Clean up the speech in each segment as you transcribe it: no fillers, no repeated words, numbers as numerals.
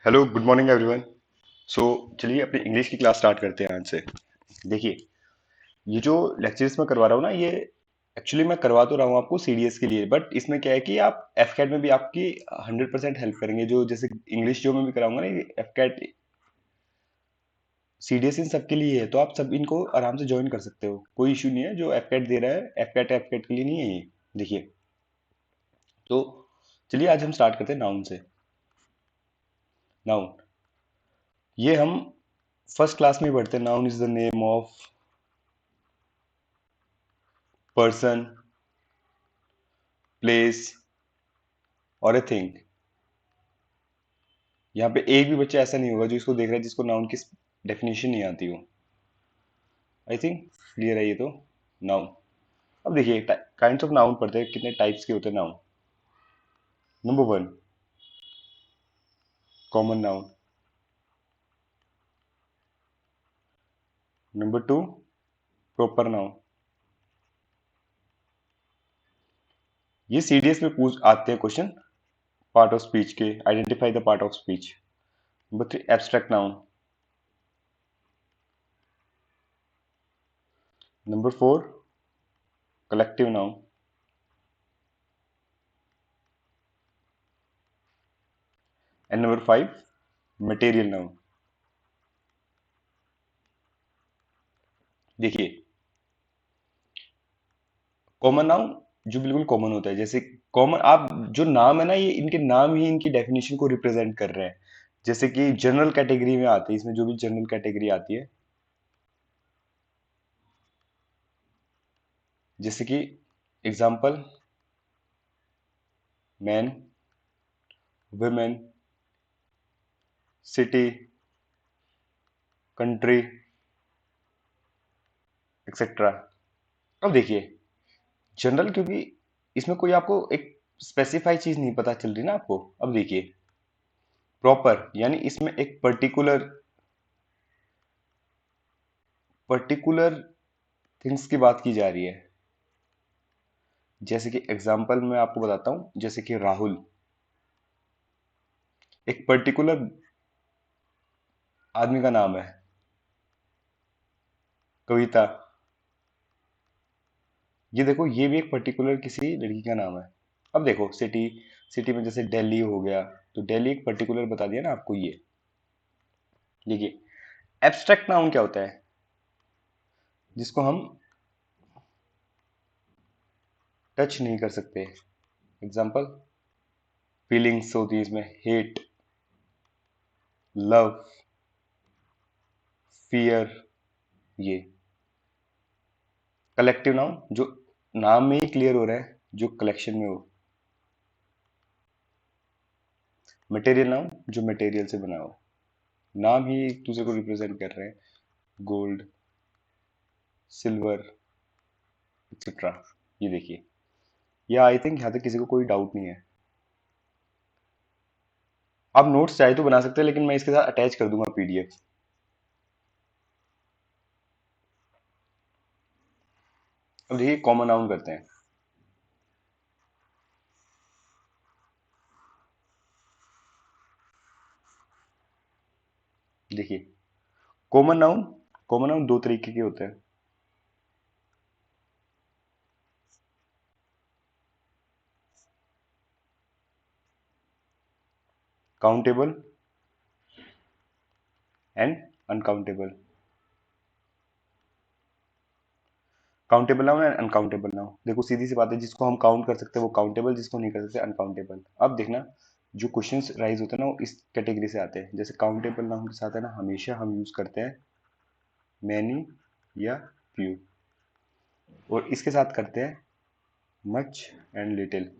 Hello good morning everyone. So चलिए अपनी English की क्लास स्टार्ट करते हैं आज से। देखिए, ये जो लेक्चर्स मैं करवा रहा हूँ ना, ये एक्चुअली मैं करवा तो रहा हूँ आपको सीडीएस के लिए, बट इसमें क्या है कि आप एफकैट में भी आपकी 100% हेल्प करेंगे। जो जैसे इंग्लिश जो मैं भी कराऊंगा ना, ये एफकैट सीडीएस इन सबके लिए है, तो आप सब इनको आराम से ज्वाइन कर सकते हो, कोई इशू नहीं है। जो एफकैट दे रहा है, एफकैट एफकैट के लिए नहीं है ये। देखिए, तो चलिए आज हम स्टार्ट करते हैं नाउन से। नाउन, ये हम फर्स्ट क्लास में ही पढ़ते हैं। Noun is the name of person, place और ए थिंग। यहाँ पे एक भी बच्चा ऐसा नहीं होगा जो इसको देख रहा है जिसको नाउन की डेफिनेशन नहीं आती हो। आई थिंक क्लियर है ये तो। नाउन, अब देखिए काइंड्स ऑफ नाउन पढ़ते हैं, कितने टाइप्स के होते हैं noun. Number one, common noun. Number two, proper noun. ये सीडीएस में पूछ आते हैं क्वेश्चन पार्ट ऑफ स्पीच के। Identify the part of speech. Number three, abstract noun. Number four, collective noun. And number five, material noun. देखिए, common noun जो बिल्कुल common होता है, जैसे कॉमन, आप जो नाम है ना, ये इनके नाम ही इनकी डेफिनेशन को रिप्रेजेंट कर रहे हैं। जैसे कि जनरल कैटेगरी में आते हैं, इसमें जो भी जनरल कैटेगरी आती है, जैसे कि example, man, women, city, country, etcetera. अब देखिए, जनरल, क्योंकि इसमें कोई आपको एक स्पेसिफाई चीज नहीं पता चल रही ना आपको। अब देखिए, प्रॉपर यानी इसमें एक पर्टिकुलर पर्टिकुलर थिंग्स की बात की जा रही है। जैसे कि एग्जाम्पल मैं आपको बताता हूं, जैसे कि राहुल एक पर्टिकुलर आदमी का नाम है। कविता, ये देखो, ये भी एक पर्टिकुलर किसी लड़की का नाम है। अब देखो, सिटी, सिटी में जैसे दिल्ली हो गया, तो दिल्ली एक पर्टिकुलर बता दिया ना आपको ये। देखिए, एब्स्ट्रैक्ट नाउन क्या होता है, जिसको हम टच नहीं कर सकते। एग्जाम्पल, फीलिंग्स होती है इसमें, हेट, लव, फियर। ये कलेक्टिव नाउन, जो नाम में ही क्लियर हो रहा है, जो कलेक्शन में हो। मटेरियल नाउन, जो मटेरियल से बना हो, नाम ही एक दूसरे को रिप्रेजेंट कर रहे हैं। Gold, silver, etcetera. ये देखिए, या आई थिंक यहाँ तक किसी को कोई डाउट नहीं है। आप नोट्स चाहे तो बना सकते हैं, लेकिन मैं इसके साथ अटैच कर दूंगा पीडीएफ। अब देखिए, कॉमन नाउन करते हैं। देखिए, कॉमन नाउन, कॉमन नाउन दो तरीके के होते हैं। Countable and uncountable. Countable noun and uncountable noun. देखो, सीधी सी बात है, जिसको हम काउंट कर सकते हैं वो काउंटेबल, जिसको नहीं कर सकते अनकाउंटेबल। अब देखना, जो क्वेश्चंस राइज होते हैं ना, वो इस कैटेगरी से आते हैं। जैसे काउंटेबल नाउन के साथ है ना, हमेशा हम यूज करते हैं मैनी या फ्यू, और इसके साथ करते हैं मच एंड लिटिल।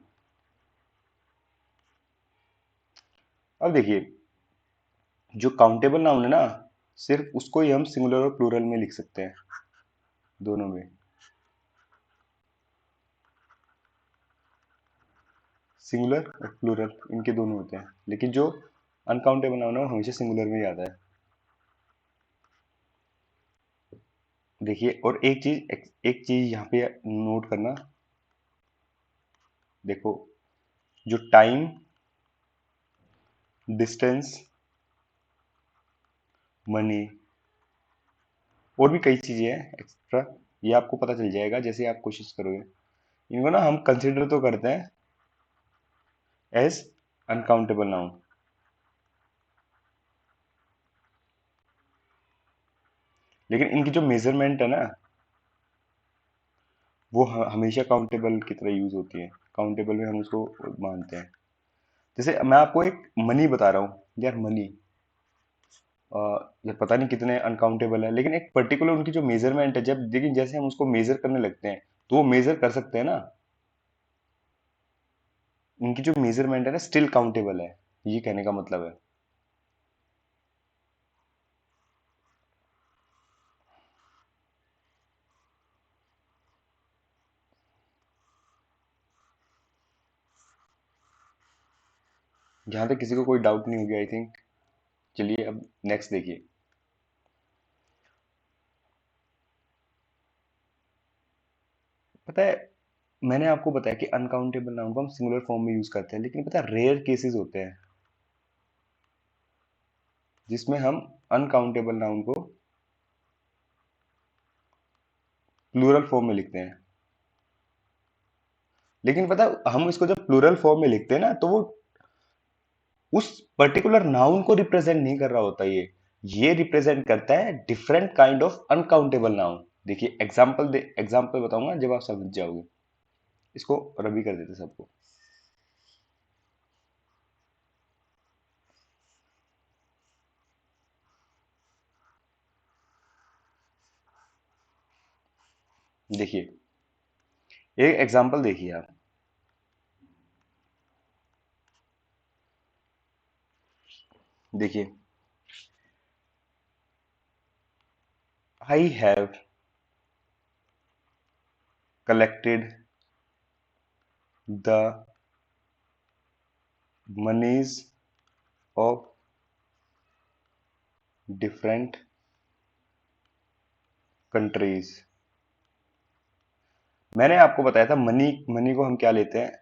अब देखिए, जो काउंटेबल नाउन है ना, सिर्फ उसको ही हम सिंगुलर और प्लूरल में लिख सकते हैं, दोनों में। सिंगुलर और प्लूरल इनके दोनों होते हैं, लेकिन जो अनकाउंटेबल नाउन है वो हमेशा सिंगुलर में ही आता है। देखिए, और एक चीज यहाँ पे नोट करना। देखो, जो टाइम, डिस्टेंस, मनी, और भी कई चीजें हैं एक्स्ट्रा, ये आपको पता चल जाएगा जैसे आप कोशिश करोगे। इनको ना हम कंसिडर तो करते हैं एज अनकाउंटेबल नाउन, लेकिन इनकी जो मेजरमेंट है ना वो हमेशा काउंटेबल की तरह यूज होती है, काउंटेबल में हम उसको मानते हैं। जैसे मैं आपको एक मनी बता रहा हूँ यार, मनी यार पता नहीं कितने अनकाउंटेबल है, लेकिन एक पर्टिकुलर उनकी जो मेजरमेंट है, जब लेकिन जैसे हम उसको मेजर करने लगते हैं तो वो मेजर कर सकते हैं ना, उनकी जो मेजरमेंट है ना स्टिल काउंटेबल है, ये कहने का मतलब है। जहां तक किसी को कोई डाउट नहीं हो गया आई थिंक। चलिए अब नेक्स्ट देखिए। पता है, मैंने आपको बताया कि अनकाउंटेबल नाउन को हम सिंगुलर फॉर्म में यूज करते हैं, लेकिन पता है रेयर केसेस होते हैं जिसमें हम अनकाउंटेबल नाउन को प्लूरल फॉर्म में लिखते हैं। लेकिन पता है हम इसको जब प्लूरल फॉर्म में लिखते हैं ना तो वो उस पर्टिकुलर नाउन को रिप्रेजेंट नहीं कर रहा होता, ये रिप्रेजेंट करता है different kind of uncountable noun. देखिए एग्जांपल बताऊंगा जब आप समझ जाओगे। इसको रबी कर देते सबको। देखिए एक एग्जांपल देखिए आप। देखिए, I have collected the moneys of different countries. मैंने आपको बताया था मनी, मनी को हम क्या लेते हैं,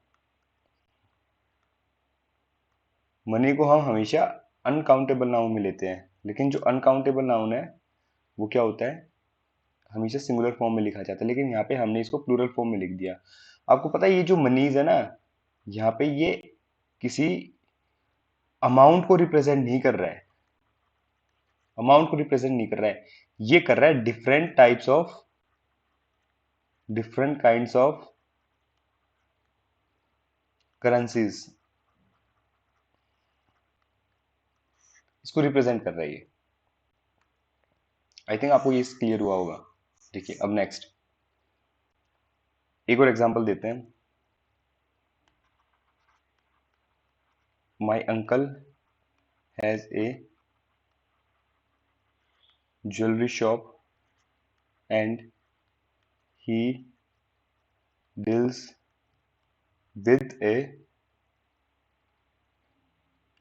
मनी को हम हमेशा अनकाउंटेबल नाउन में लेते हैं, लेकिन जो अनकाउंटेबल नाउन है वो क्या होता है, हमेशा सिंगुलर फॉर्म में लिखा जाता है, लेकिन यहाँ पे हमने इसको प्लूरल फॉर्म में लिख दिया। आपको पता है ये जो मनीज है ना, यहाँ पे ये किसी अमाउंट को रिप्रेजेंट नहीं कर रहा है, अमाउंट को रिप्रेजेंट नहीं कर रहा है, ये कर रहा है different types of, different kinds of currencies, इसको रिप्रेजेंट कर रहा है ये। आई थिंक आपको ये क्लियर हुआ होगा। देखिए अब नेक्स्ट एक और एग्जांपल देते हैं। My uncle has a jewellery shop and he deals with a,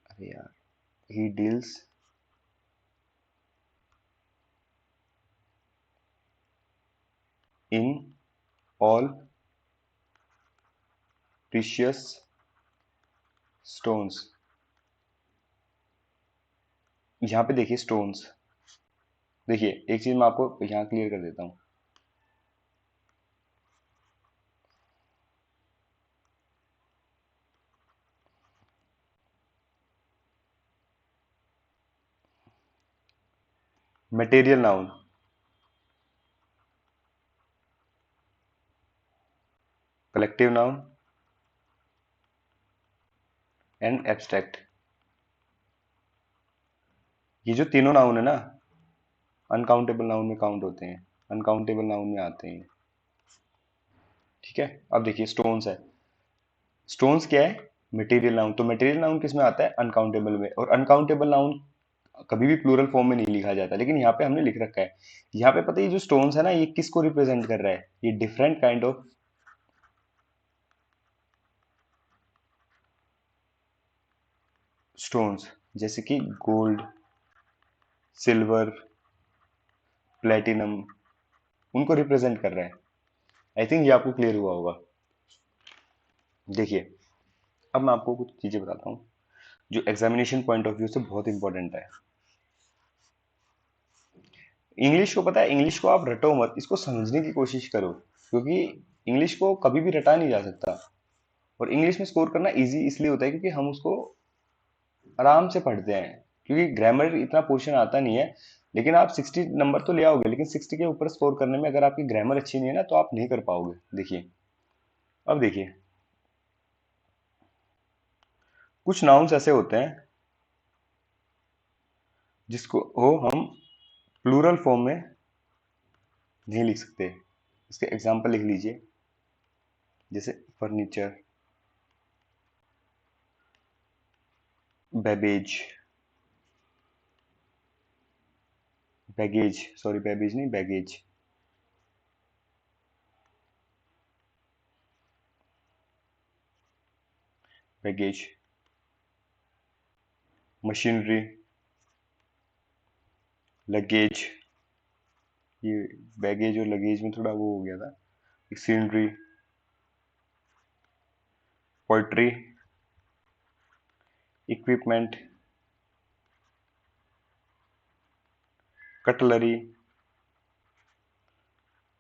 अरे यार, he deals in all precious stones। यहाँ पे देखिए स्टोन्स, देखिए एक चीज मैं आपको यहाँ क्लियर कर देता हूँ। Material noun, collective noun and abstract, ये जो तीनों नाउन है ना अनकाउंटेबल नाउन में काउंट होते हैं, अनकाउंटेबल नाउन में आते हैं। ठीक है, अब देखिए स्टोन्स है, स्टोन्स क्या है, मटेरियल नाउन, तो मटेरियल नाउन किस में आता है, अनकाउंटेबल में, और अनकाउंटेबल नाउन कभी भी प्लूरल फॉर्म में नहीं लिखा जाता, लेकिन यहाँ पे हमने लिख रखा है। यहाँ पे पता है ये जो स्टोन्स है ना ये किसको रिप्रेजेंट कर रहा है, ये डिफरेंट काइंड ऑफ स्टोन्स, जैसे कि गोल्ड, सिल्वर, प्लेटिनम, उनको रिप्रेजेंट कर रहा है। आई थिंक ये आपको क्लियर हुआ होगा। देखिए अब मैं आपको कुछ चीजें बताता हूँ जो एग्जामिनेशन पॉइंट ऑफ व्यू से बहुत इंपॉर्टेंट है। इंग्लिश को पता है, इंग्लिश को आप रटो मत, इसको समझने की कोशिश करो, क्योंकि इंग्लिश को कभी भी रटा नहीं जा सकता। और इंग्लिश में स्कोर करना इजी इसलिए होता है क्योंकि हम उसको आराम से पढ़ते हैं, क्योंकि ग्रामर इतना पोर्शन आता नहीं है। लेकिन आप 60 नंबर तो ले आओगे, लेकिन 60 के ऊपर स्कोर करने में अगर आपकी ग्रामर अच्छी नहीं है ना, तो आप नहीं कर पाओगे। देखिए, अब देखिए, कुछ नाउन्स ऐसे होते हैं जिसको हो हम प्लूरल फॉर्म में नहीं लिख सकते। इसके एग्जाम्पल लिख लीजिए, जैसे furniture, Babbage, baggage, sorry Babbage नहीं, बैगेज, बैगेज, मशीनरी, लगेज, ये बैगेज और लगेज में थोड़ा वो हो गया था, scenery, poetry, equipment, cutlery,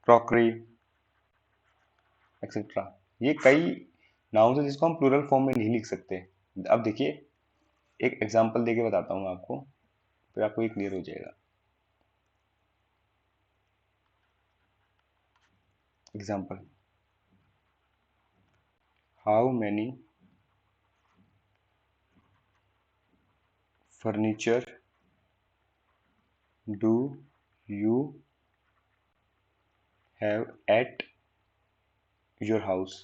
crockery, etcetera. ये कई नाउन है जिसको हम प्लूरल फॉर्म में नहीं लिख सकते। अब देखिए, एक एग्जांपल देके बताता हूँ आपको, फिर आपको ये क्लियर हो जाएगा। Example, how many furniture do you have at your house.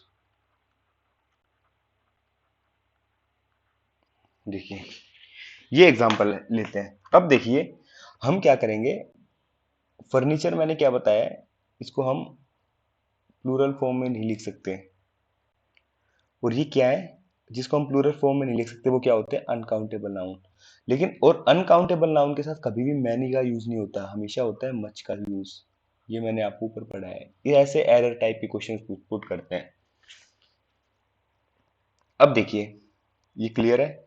देखिए, ये एग्जांपल लेते हैं। अब देखिए, हम क्या करेंगे, फर्नीचर मैंने क्या बताया है, इसको हम प्लूरल फॉर्म में नहीं लिख सकते। और ये क्या है जिसको हम प्लूरल फॉर्म में नहीं लिख सकते, वो क्या होते हैं, अनकाउंटेबल नाउन। लेकिन और अनकाउंटेबल नाउन के साथ कभी भी मैनी का यूज नहीं होता, हमेशा होता है मच का यूज। ये मैंने आपको ऊपर पढ़ा है। ये ऐसे एरर टाइप के क्वेश्चन पुट करते हैं। अब देखिए, ये क्लियर है।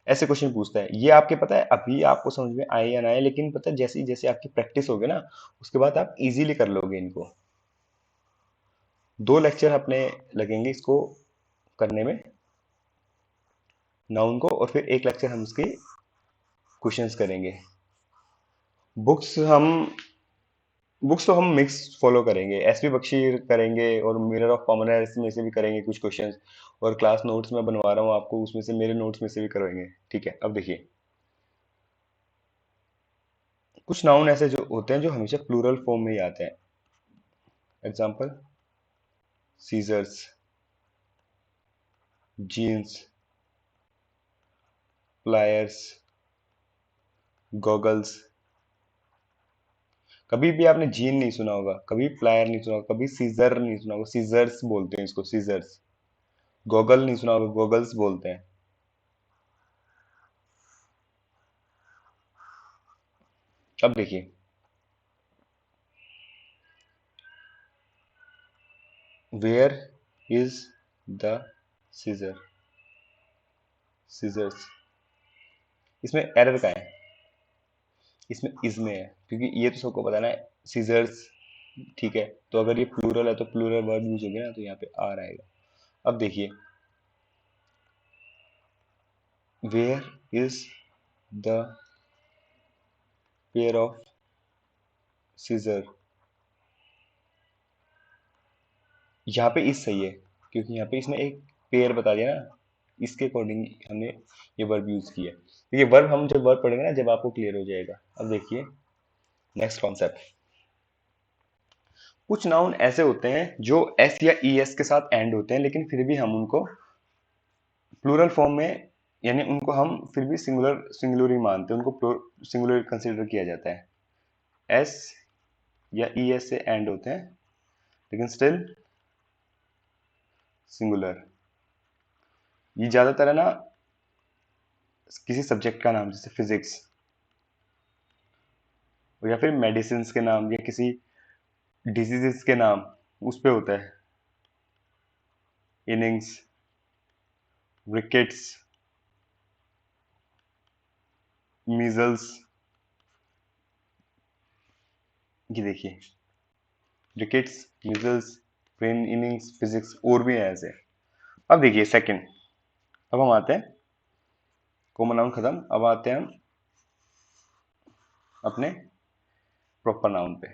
ऐसे क्वेश्चन पूछता है, ये आपके पता है अभी आपको समझ में आए या ना आए, लेकिन पता है जैसे जैसे आपकी प्रैक्टिस होगी ना, उसके बाद आप इजीली कर लोगे इनको। 2 लेक्चर अपने लगेंगे इसको करने में, नाउन को, और फिर एक लेक्चर हम इसके क्वेश्चंस करेंगे। बुक्स हम बुक्स तो हम मिक्स फॉलो करेंगे, एसपी बख्शी करेंगे और मिरर ऑफ कॉमनर्स में से भी करेंगे कुछ क्वेश्चंस। और क्लास नोट्स में बनवा रहा हूँ आपको, उसमें से मेरे नोट्स में से भी करवाएंगे। ठीक है, अब देखिए, कुछ नाउन ऐसे जो होते हैं जो हमेशा प्लूरल फॉर्म में ही आते हैं। Example, scissors, jeans, pliers, goggles. कभी भी आपने जीन नहीं सुना होगा, कभी प्लायर नहीं सुना होगा, कभी सीजर नहीं सुना होगा, सीजर्स बोलते हैं इसको, सीजर्स। गॉगल नहीं सुना होगा, गॉगल्स बोलते हैं। अब देखिए, where is the scissor, scissors. इसमें एरर का है, इसमें इसमें है, क्योंकि ये तो सबको पता है ना, सीजर्स। ठीक है, तो अगर ये प्लूरल है तो प्लूरल वर्ब यूज हो गया ना, तो यहाँ पे आर आएगा। अब देखिए, where is the pair of scissor. यहाँ पे इस सही है, क्योंकि यहाँ पे इसने एक पेयर बता दिया ना, इसके अकॉर्डिंग हमने ये वर्ब यूज किया। तो ये वर्ब हम जब वर्ब पढ़ेंगे ना, जब आपको क्लियर हो जाएगा। अब देखिए, नेक्स्ट कॉन्सेप्ट, कुछ नाउन ऐसे होते हैं जो एस या ई एस के साथ एंड होते हैं, लेकिन फिर भी हम उनको प्लूरल फॉर्म में, यानी उनको हम फिर भी सिंगुलर ही मानते हैं, उनको सिंगुलर कंसिडर किया जाता है। एस या ई एस से एंड होते हैं, लेकिन स्टिल सिंगुलर। ये ज्यादातर है ना, किसी सब्जेक्ट का नाम, जैसे फिजिक्स, या फिर मेडिसिन के नाम, या किसी डिजीजेस के नाम, उस पे होता है। इनिंग्स, विकेट्स, मीजल्स, ये देखिए, rickets, measles, brain innings, physics, और भी है ऐसे। अब देखिए सेकंड, अब हम आते हैं, कॉमन नाउन खत्म, अब आते हैं हम अपने प्रॉपर नाउन पे।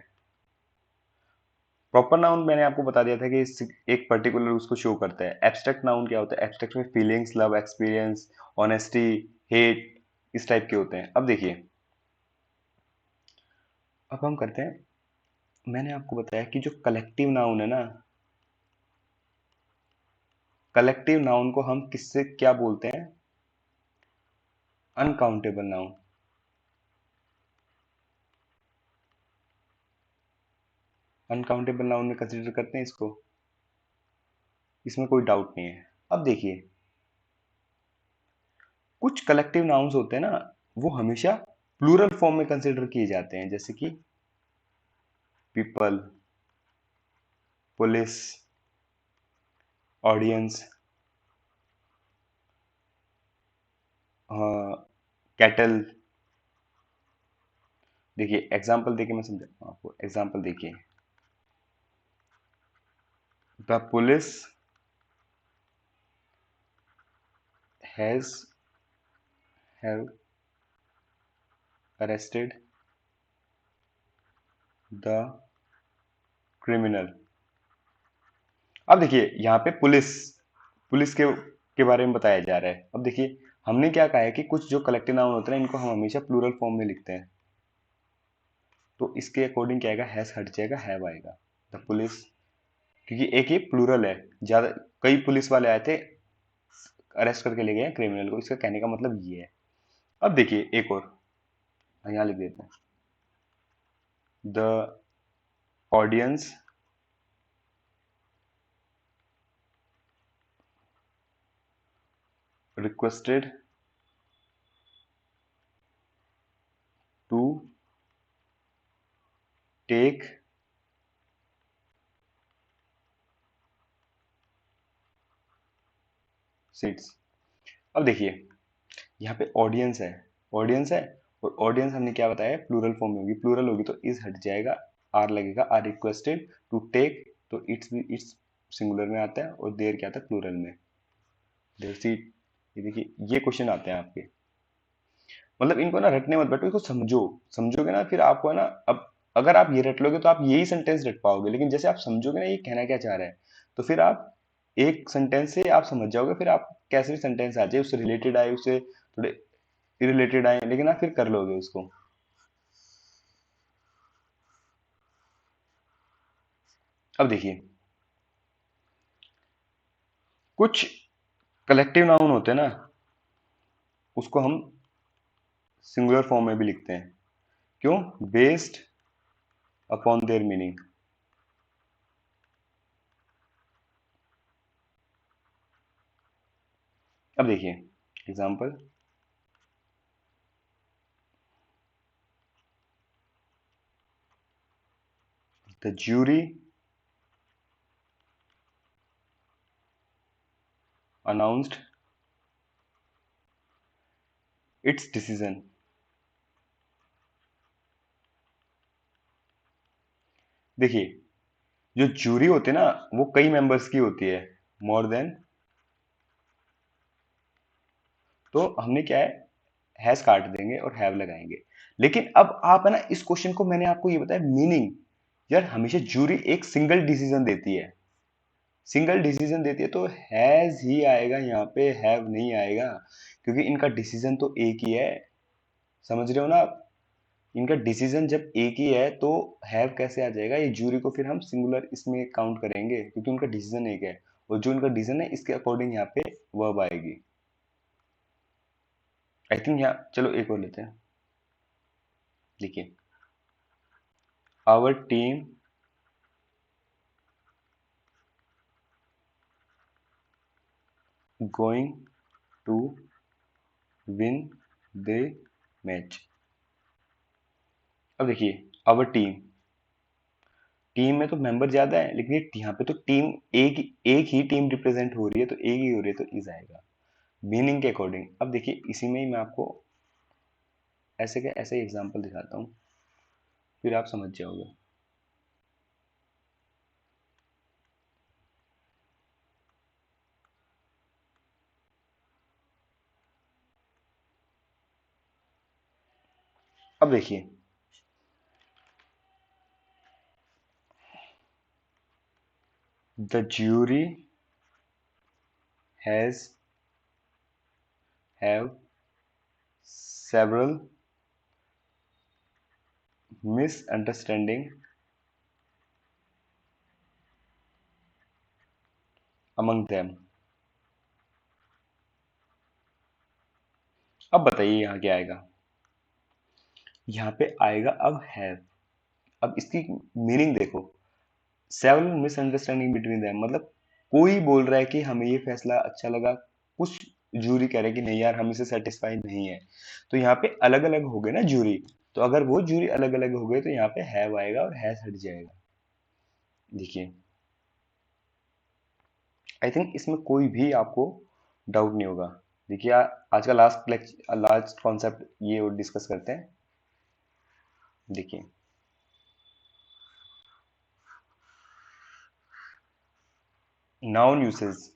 प्रॉपर नाउन मैंने आपको बता दिया था कि एक पर्टिकुलर उसको शो करता है। एब्स्ट्रैक्ट नाउन क्या होता है? एब्स्ट्रैक्ट में feelings, love, experience, honesty, hate, इस टाइप के होते हैं। अब देखिए, अब हम करते हैं, मैंने आपको बताया कि जो कलेक्टिव नाउन है ना, कलेक्टिव नाउन को हम किससे क्या बोलते हैं? Uncountable noun. अनकाउंटेबल नाउन में कंसीडर करते हैं इसको, इसमें कोई डाउट नहीं है। अब देखिए, कुछ कलेक्टिव नाउन्स होते हैं ना, वो हमेशा प्लूरल फॉर्म में कंसीडर किए जाते हैं, जैसे कि पीपल, पुलिस, ऑडियंस, कैटल। देखिए एग्जाम्पल देखिए, मैं समझाता हूँ आपको, एग्जाम्पल देखिए, the police has have arrested the criminal. अब देखिए यहाँ पे पुलिस, पुलिस के बारे में बताया जा रहा है। अब देखिए, हमने क्या कहा है कि कुछ जो कलेक्टिव नाउन होते हैं इनको हम हमेशा प्लूरल फॉर्म में लिखते हैं, तो इसके अकॉर्डिंग क्या आएगा? हैज हट जाएगा, हैव आएगा। द पुलिस, क्योंकि एक ही प्लूरल है, ज्यादा कई पुलिस वाले आए थे, अरेस्ट करके ले गए क्रिमिनल को, इसका कहने का मतलब ये है। अब देखिए एक और, यहाँ लिख देते हैं, the audience requested to take seats. अब देखिए, यहाँ पे ऑडियंस है, ऑडियंस है, और ऑडियंस हमने क्या बताया? प्लूरल फॉर्म में होगी, प्लूरल होगी तो इज हट जाएगा, आर लगेगा, आर रिक्वेस्टेड टू टेक, तो इट्स भी इट्स सिंगुलर में आता है, और देर क्या आता है? प्लूरल में, देर सीट। ये देखिए, ये क्वेश्चन आते हैं आपके, मतलब इनको ना रटने मत बैठो, इसको समझो, समझोगे ना फिर आपको है ना, अब अगर आप ये रट लोगे तो आप यही सेंटेंस रट पाओगे, लेकिन जैसे आप समझोगे ना ये कहना क्या चाह रहा है, तो फिर आप एक सेंटेंस से आप समझ जाओगे, फिर आप कैसे भी सेंटेंस आ जाए, उससे रिलेटेड आए, उससे थोड़े इरिलेटेड आए, लेकिन आप फिर कर लोगे उसको। अब देखिए, कुछ कलेक्टिव नाउन होते हैं ना, उसको हम सिंगुलर फॉर्म में भी लिखते हैं। क्यों? Based upon their meaning. अब देखिए example, the jury announced it's decision. देखिए, जो ज्यूरी होती है ना, वो कई मेंबर्स की होती है, मोर देन, तो हमने क्या है, हैज काट देंगे और हैव लगाएंगे। लेकिन अब आप है ना, इस क्वेश्चन को मैंने आपको ये बताया मीनिंग, यार हमेशा ज्यूरी एक सिंगल डिसीजन देती है, सिंगल डिसीजन देती है, तो हैज ही आएगा यहाँ पे, हैव नहीं आएगा, क्योंकि इनका डिसीजन तो एक ही है। समझ रहे हो ना आप? इनका डिसीजन जब एक ही है तो हैव कैसे आ जाएगा? ये जूरी को फिर हम सिंगुलर इसमें काउंट करेंगे, क्योंकि उनका डिसीजन एक है, और जो इनका डिसीजन है इसके अकॉर्डिंग यहाँ पे वर्ब आएगी। आई थिंक यहाँ, चलो एक और लेते हैं, देखिए, our team going to win the match. अब देखिए, आवर टीम, टीम में तो मेंबर ज्यादा है, लेकिन यहाँ पे तो टीम एक, एक ही टीम रिप्रेजेंट हो रही है, तो एक ही हो रही है, तो इज आएगा मीनिंग के अकॉर्डिंग। अब देखिए, इसी में ही मैं आपको ऐसे के ऐसे एग्जांपल दिखाता हूँ, फिर आप समझ जाओगे। अब देखिए, the jury has have several misunderstanding among them। अब बताइए यहाँ क्या आएगा। यहाँ पे आएगा अब हैव। अब इसकी मीनिंग देखो, सेवरल मिसअंडरस्टैंडिंग बिटवीन देम, मतलब कोई बोल रहा है कि हमें ये फैसला अच्छा लगा, कुछ जूरी कह रहे हैं कि नहीं यार हम इसे सेटिस्फाइड नहीं है। तो यहाँ पे अलग अलग हो गए ना जूरी, तो अगर वो जूरी अलग अलग हो गए तो यहाँ पे हैव आएगा और हैज हट जाएगा। देखिए, आई थिंक इसमें कोई भी आपको डाउट नहीं होगा। देखिए, आज का लास्ट लेक्चर, लास्ट कॉन्सेप्ट ये डिस्कस करते हैं। देखिए, नाउन यूसेज।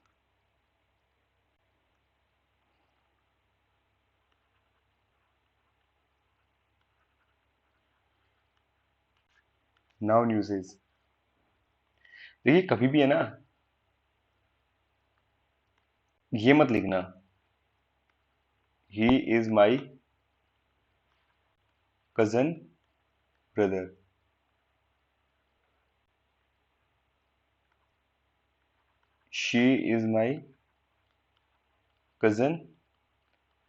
नाउन यूसेज, देखिए कभी भी है ना, ये मत लिखना he is my cousin brother. She is my cousin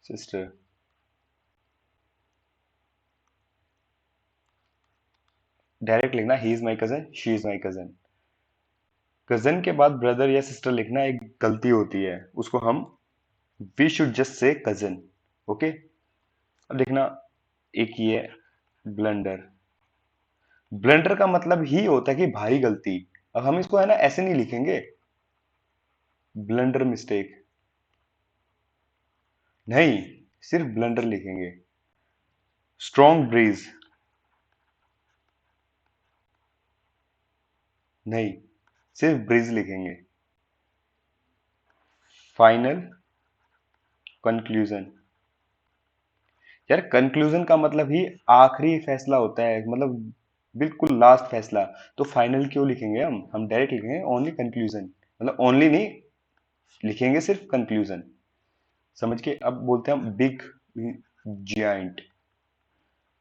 sister. Direct लिखना he is my cousin, she is my cousin. Cousin के बाद ब्रदर या सिस्टर लिखना एक गलती होती है, उसको हम we should just say cousin. Okay, अब देखना, एक ये ब्लंडर। ब्लंडर का मतलब ही होता है कि भारी गलती। अब हम इसको है ना ऐसे नहीं लिखेंगे, ब्लंडर मिस्टेक नहीं, सिर्फ ब्लंडर लिखेंगे। स्ट्रॉन्ग ब्रीज नहीं, सिर्फ ब्रीज लिखेंगे। फाइनल कंक्लूजन, यार कंक्लूजन का मतलब ही आखिरी फैसला होता है, मतलब बिल्कुल लास्ट फैसला। तो फाइनल क्यों लिखेंगे, हम डायरेक्ट लिखेंगे ओनली कंक्लूजन, मतलब ओनली नहीं लिखेंगे, सिर्फ कंक्लूजन। समझ के, अब बोलते हैं हम बिग जाइंट।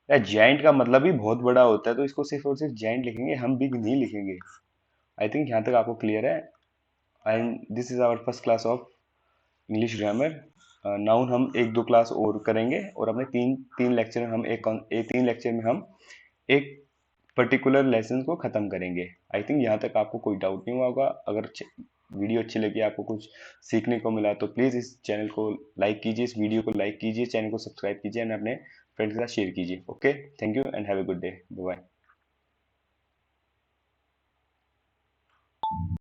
या जाइंट का मतलब ही बहुत बड़ा होता है, तो इसको सिर्फ और सिर्फ जाइंट लिखेंगे, हम बिग नहीं लिखेंगे। आई थिंक यहाँ तक आपको क्लियर है। And this is our first class of English grammar. Noun हम एक दो क्लास और करेंगे, और अपने तीन तीन लेक्चर में हम तीन लेक्चर में हम एक पर्टिकुलर लेसन को खत्म करेंगे। आई थिंक यहाँ तक आपको कोई डाउट नहीं हुआ होगा। अगर वीडियो अच्छी लगी, आपको कुछ सीखने को मिला, तो प्लीज़ इस चैनल को लाइक कीजिए, इस वीडियो को लाइक कीजिए, चैनल को सब्सक्राइब कीजिए एंड अपने फ्रेंड्स के साथ शेयर कीजिए। Okay, thank you and have a good day, bye.